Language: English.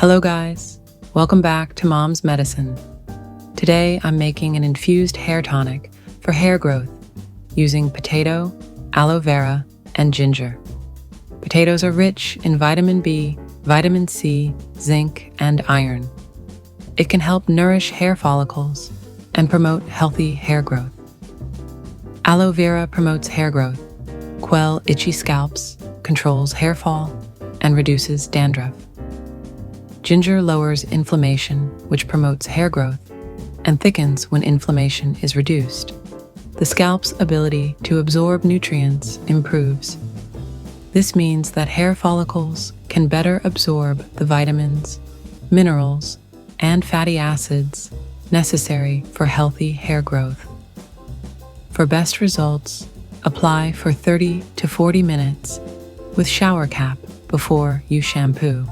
Hello guys, welcome back to Mom's Medicine. Today I'm making an infused hair tonic for hair growth using potato, aloe vera, and ginger. Potatoes are rich in vitamin B, vitamin C, zinc, and iron. It can help nourish hair follicles and promote healthy hair growth. Aloe vera promotes hair growth, quells itchy scalps, controls hair fall, and reduces dandruff. Ginger lowers inflammation, which promotes hair growth, and thickens when inflammation is reduced. The scalp's ability to absorb nutrients improves. This means that hair follicles can better absorb the vitamins, minerals, and fatty acids necessary for healthy hair growth. For best results, apply for 30 to 40 minutes with shower cap before you shampoo.